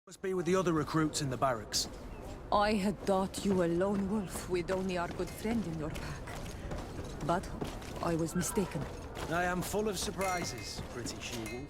Must be with the other recruits in the barracks. I had thought you a lone wolf with only our good friend in your pack. But I was mistaken. I am full of surprises, pretty she-wolf.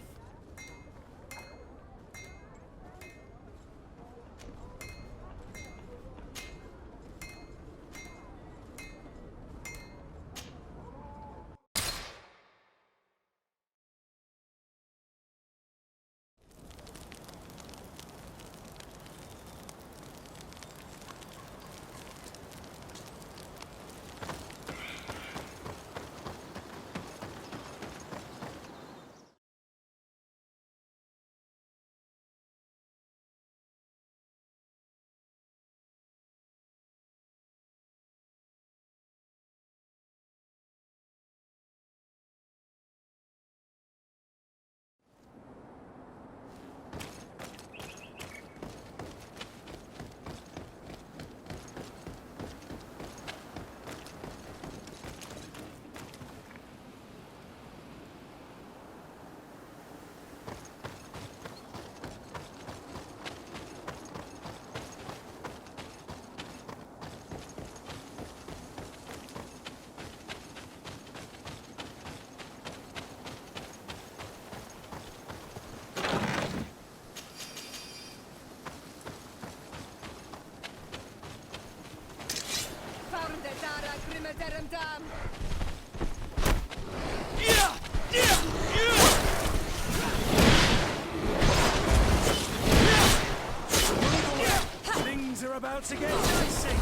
Things are about to get dicey.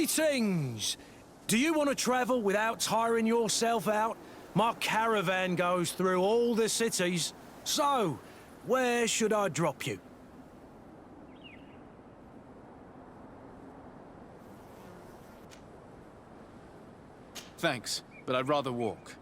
Greetings! Do you want to travel without tiring yourself out? My caravan goes through all the cities. So, where should I drop you? Thanks, but I'd rather walk.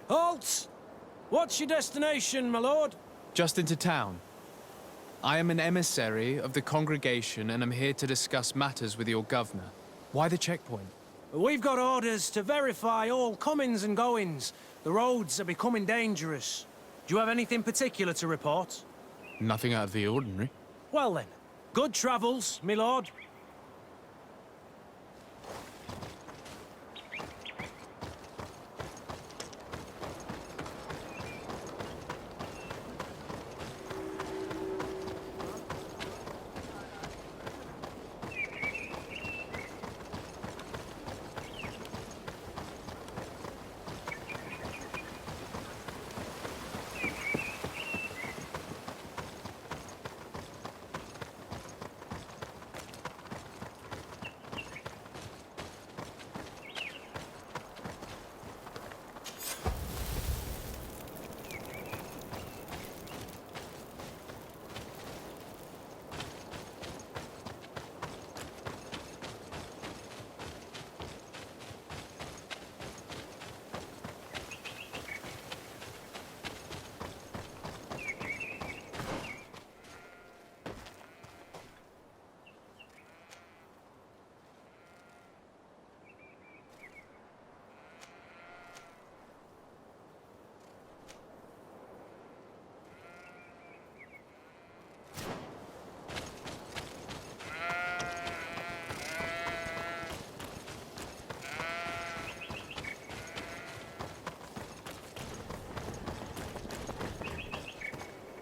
Halt! What's your destination, my lord? Just into town. I am an emissary of the congregation and am here to discuss matters with your governor. Why the checkpoint? We've got orders to verify all comings and goings. The roads are becoming dangerous. Do you have anything particular to report? Nothing out of the ordinary. Well then, good travels, my lord.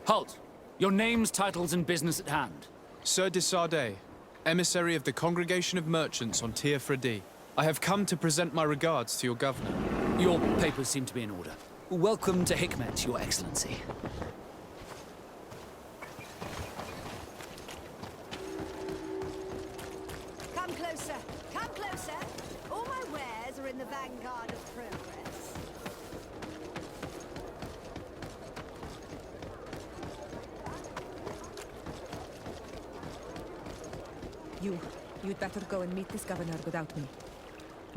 Halt! Your names, titles, and business at hand. Sir de Sardet, emissary of the Congregation of Merchants on Tier Fredi. I have come to present my regards to your governor. Your papers seem to be in order. Welcome to Hikmet, Your Excellency. Come closer. Come closer. All my wares are in the vanguard of progress. You'd better go and meet this governor without me.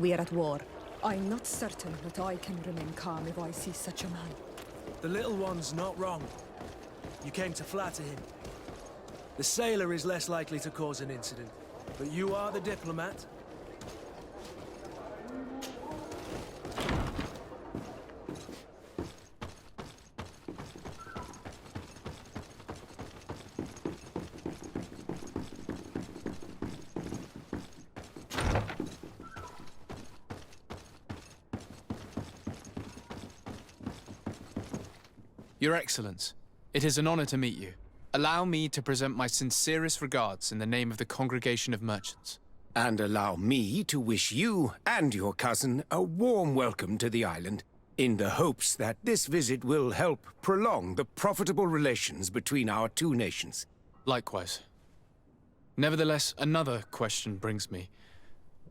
We are at war. I'm not certain that I can remain calm if I see such a man. The little one's not wrong. You came to flatter him. The sailor is less likely to cause an incident, but you are the diplomat. Your Excellence, it is an honor to meet you. Allow me to present my sincerest regards in the name of the Congregation of Merchants. And allow me to wish you and your cousin a warm welcome to the island, in the hopes that this visit will help prolong the profitable relations between our two nations. Likewise. Nevertheless, another question brings me.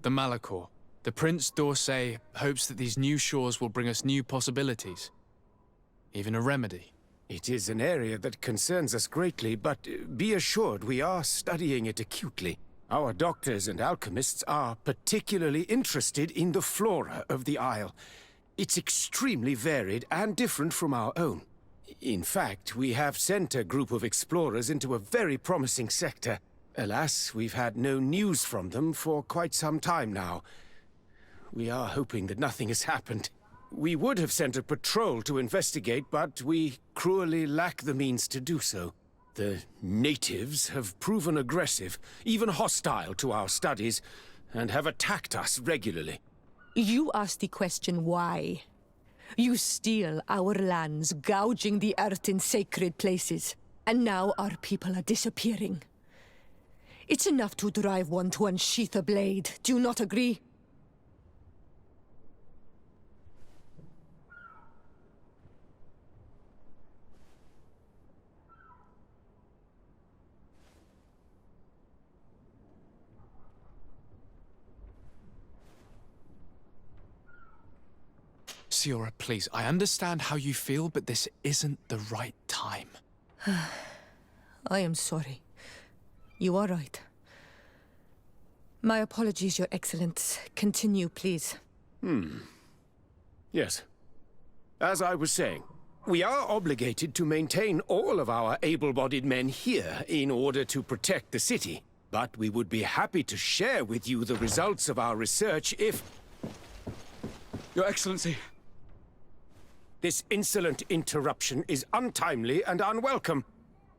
The Malachor. The Prince d'Orsay hopes that these new shores will bring us new possibilities. Even a remedy. It is an area that concerns us greatly, but be assured we are studying it acutely. Our doctors and alchemists are particularly interested in the flora of the Isle. It's extremely varied and different from our own. In fact, we have sent a group of explorers into a very promising sector. Alas, we've had no news from them for quite some time now. We are hoping that nothing has happened. We would have sent a patrol to investigate, but we cruelly lack the means to do so. The natives have proven aggressive, even hostile to our studies, and have attacked us regularly. You ask the question why. You steal our lands, gouging the earth in sacred places. And now our people are disappearing. It's enough to drive one to unsheath a blade. Do you not agree? Siora, please, I understand how you feel, but this isn't the right time. I am sorry. You are right. My apologies, Your Excellence. Continue, please. Yes. As I was saying, we are obligated to maintain all of our able-bodied men here in order to protect the city. But we would be happy to share with you the results of our research if... Your Excellency. This insolent interruption is untimely and unwelcome.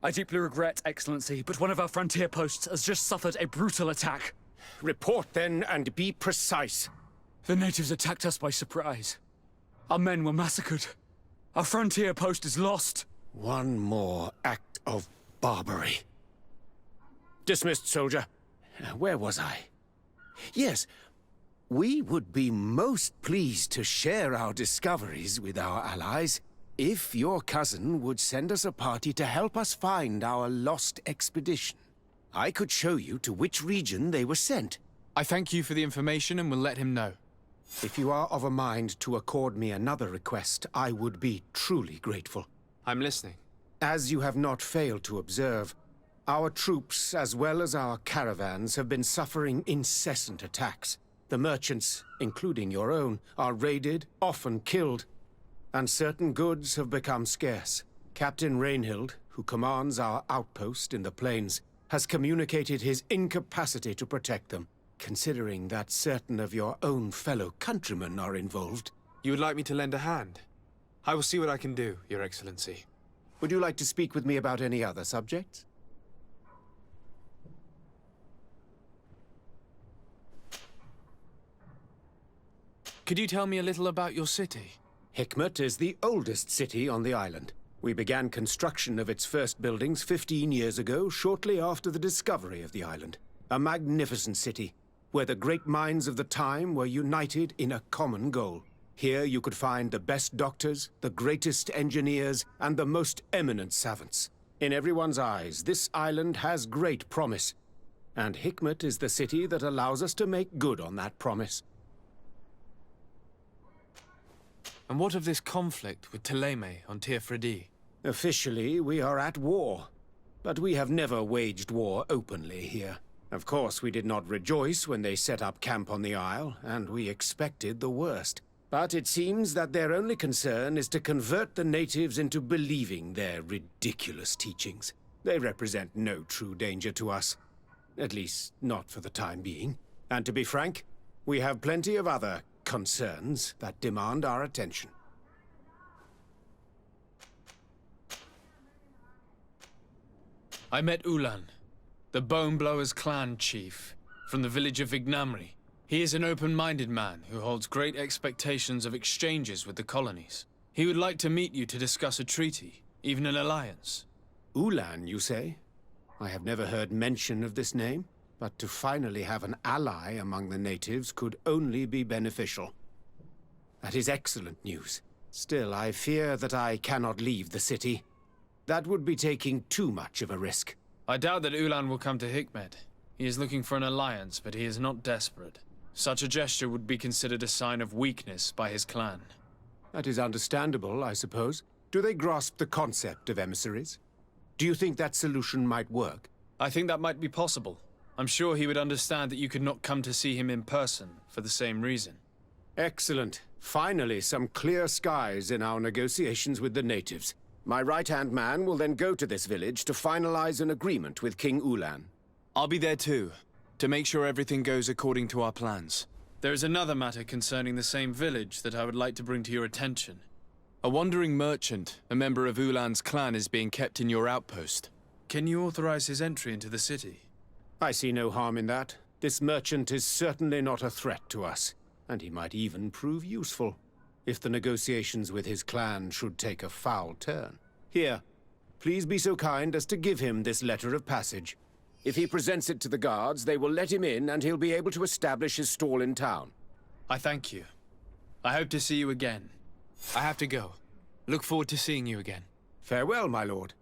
I deeply regret, Excellency, but one of our frontier posts has just suffered a brutal attack. Report then and be precise. The natives attacked us by surprise. Our men were massacred. Our frontier post is lost. One more act of barbarity. Dismissed, soldier. Where was I? Yes, we would be most pleased to share our discoveries with our allies if your cousin would send us a party to help us find our lost expedition. I could show you to which region they were sent. I thank you for the information and will let him know. If you are of a mind to accord me another request, I would be truly grateful. I'm listening. As you have not failed to observe, our troops, as well as our caravans, have been suffering incessant attacks. The merchants, including your own, are raided, often killed, and certain goods have become scarce. Captain Rainhild, who commands our outpost in the plains, has communicated his incapacity to protect them. Considering that certain of your own fellow countrymen are involved. You would like me to lend a hand? I will see what I can do, Your Excellency. Would you like to speak with me about any other subjects? Could you tell me a little about your city? Hikmet is the oldest city on the island. We began construction of its first buildings 15 years ago, shortly after the discovery of the island. A magnificent city, where the great minds of the time were united in a common goal. Here you could find the best doctors, the greatest engineers, and the most eminent savants. In everyone's eyes, this island has great promise, and Hikmet is the city that allows us to make good on that promise. And what of this conflict with Ptolemy on Tir Fredi? Officially, we are at war, but we have never waged war openly here. Of course, we did not rejoice when they set up camp on the Isle, and we expected the worst. But it seems that their only concern is to convert the natives into believing their ridiculous teachings. They represent no true danger to us. At least, not for the time being. And to be frank, we have plenty of other concerns that demand our attention. I met Ulan, the Bone Blowers clan chief, from the village of Vignamri. He is an open-minded man who holds great expectations of exchanges with the colonies. He would like to meet you to discuss a treaty, even an alliance. Ulan, you say? I have never heard mention of this name, but to finally have an ally among the natives could only be beneficial. That is excellent news. Still, I fear that I cannot leave the city. That would be taking too much of a risk. I doubt that Ulan will come to Hikmet. He is looking for an alliance, but he is not desperate. Such a gesture would be considered a sign of weakness by his clan. That is understandable, I suppose. Do they grasp the concept of emissaries? Do you think that solution might work? I think that might be possible. I'm sure he would understand that you could not come to see him in person for the same reason. Excellent. Finally, some clear skies in our negotiations with the natives. My right-hand man will then go to this village to finalize an agreement with King Ulan. I'll be there too, to make sure everything goes according to our plans. There is another matter concerning the same village that I would like to bring to your attention. A wandering merchant, a member of Ulan's clan, is being kept in your outpost. Can you authorize his entry into the city? I see no harm in that. This merchant is certainly not a threat to us, and he might even prove useful, if the negotiations with his clan should take a foul turn. Here, please be so kind as to give him this letter of passage. If he presents it to the guards, they will let him in and he'll be able to establish his stall in town. I thank you. I hope to see you again. I have to go. Look forward to seeing you again. Farewell, my lord.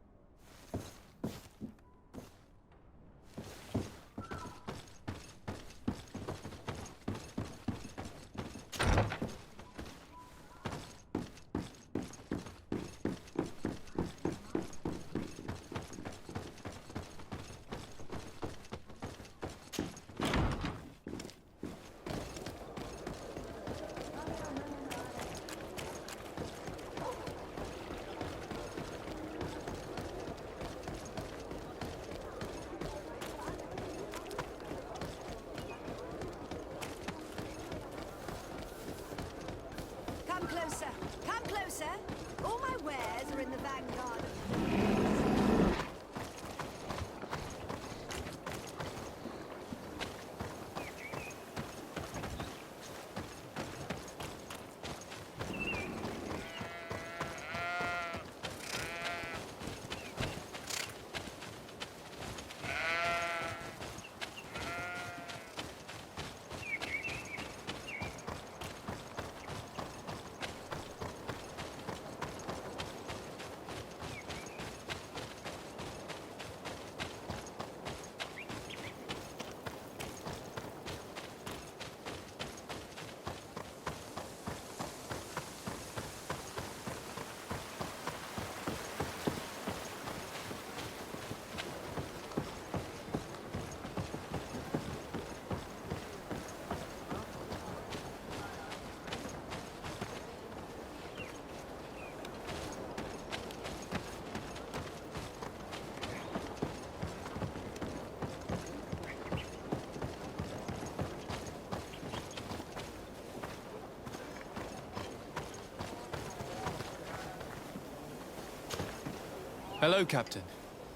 Hello, Captain.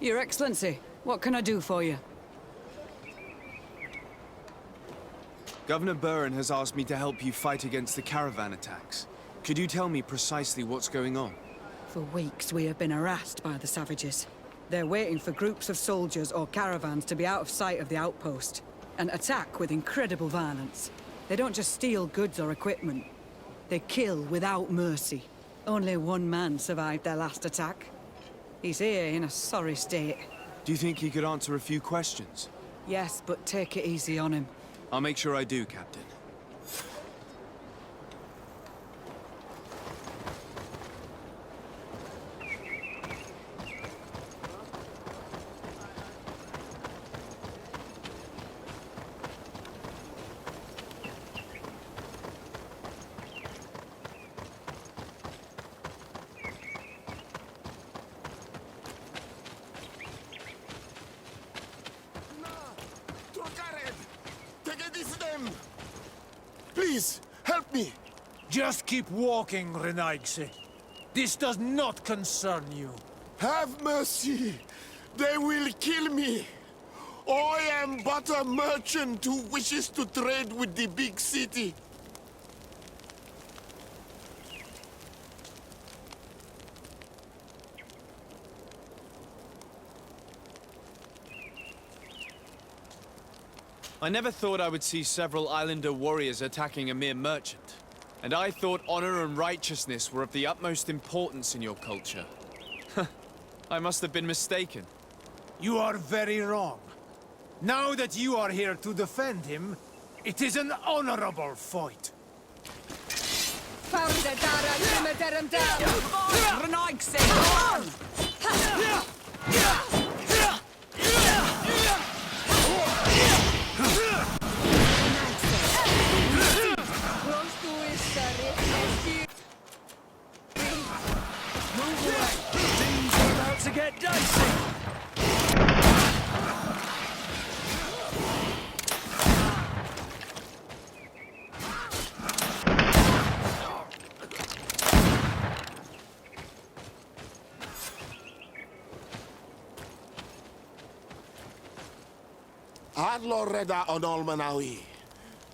Your Excellency, what can I do for you? Governor Buren has asked me to help you fight against the caravan attacks. Could you tell me precisely what's going on? For weeks, we have been harassed by the savages. They're waiting for groups of soldiers or caravans to be out of sight of the outpost, and attack with incredible violence. They don't just steal goods or equipment. They kill without mercy. Only one man survived their last attack. He's here in a sorry state. Do you think he could answer a few questions? Yes, but take it easy on him. I'll make sure I do, Captain. Please, help me! Just keep walking, Renaigse. This does not concern you. Have mercy! They will kill me! I am but a merchant who wishes to trade with the big city. I never thought I would see several islander warriors attacking a mere merchant. And I thought honor and righteousness were of the utmost importance in your culture. I must have been mistaken. You are very wrong. Now that you are here to defend him, it is an honorable fight. Renaigse, go on! Things are about to get dicey. Adloreda on Olmanawi.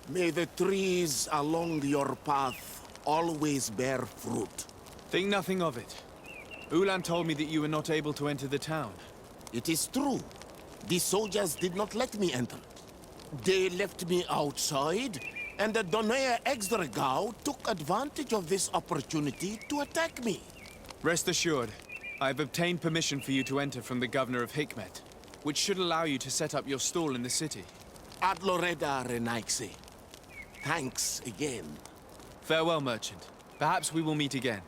May the trees along your path always bear fruit. Think nothing of it. Ulan told me that you were not able to enter the town. It is true. The soldiers did not let me enter. They left me outside, and the Donea Exdragao took advantage of this opportunity to attack me. Rest assured, I have obtained permission for you to enter from the governor of Hikmet, which should allow you to set up your stall in the city. Adloreda Renaigse. Thanks again. Farewell, merchant. Perhaps we will meet again.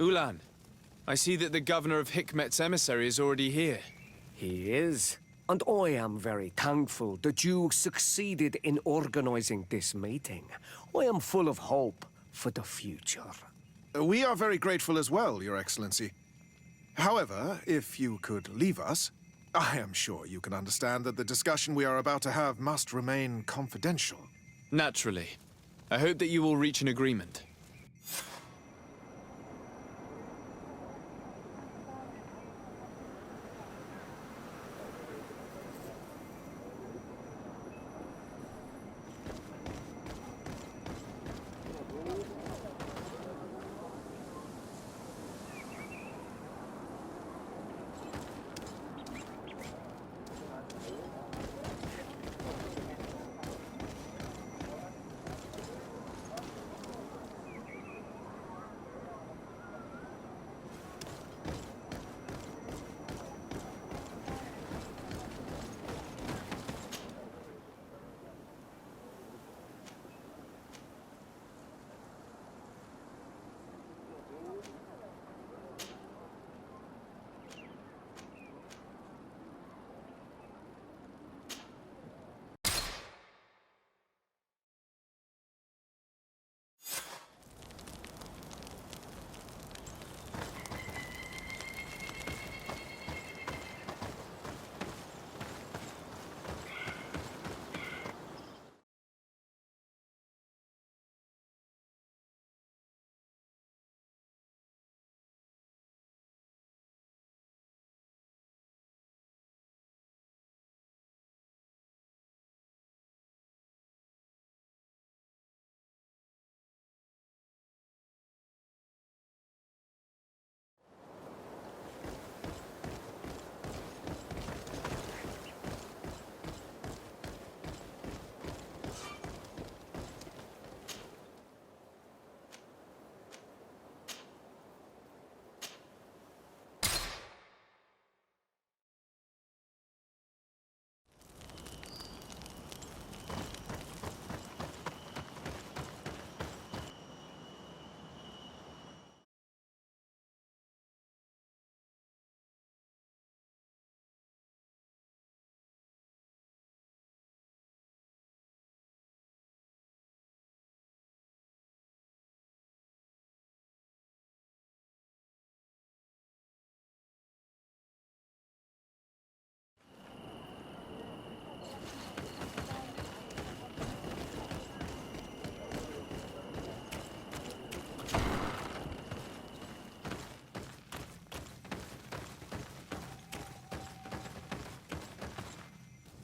Ulan, I see that the governor of Hikmet's emissary is already here. He is. And I am very thankful that you succeeded in organizing this meeting. I am full of hope for the future. We are very grateful as well, Your Excellency. However, if you could leave us, I am sure you can understand that the discussion we are about to have must remain confidential. Naturally. I hope that you will reach an agreement.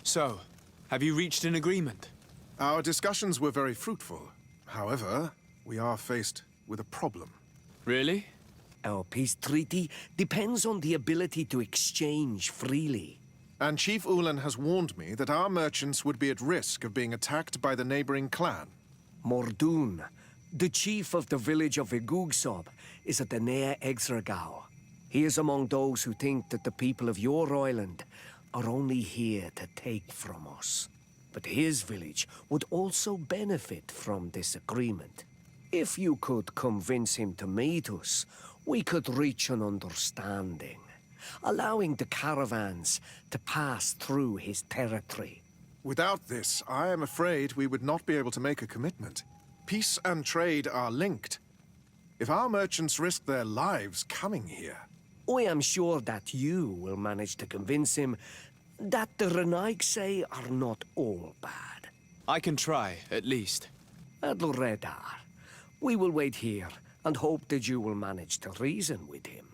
So, have you reached an agreement? Our discussions were very fruitful. However, we are faced with a problem. Really? Our peace treaty depends on the ability to exchange freely. And Chief Ulan has warned me that our merchants would be at risk of being attacked by the neighboring clan. Mordoon, the chief of the village of Igugsob, is at the Nea Exragao. He is among those who think that the people of your island are only here to take from us. But his village would also benefit from this agreement. If you could convince him to meet us, we could reach an understanding, allowing the caravans to pass through his territory. Without this, I am afraid we would not be able to make a commitment. Peace and trade are linked. If our merchants risk their lives coming here... I am sure that you will manage to convince him that the Renaigse are not all bad. I can try, at least. Adlredar, we will wait here and hope that you will manage to reason with him.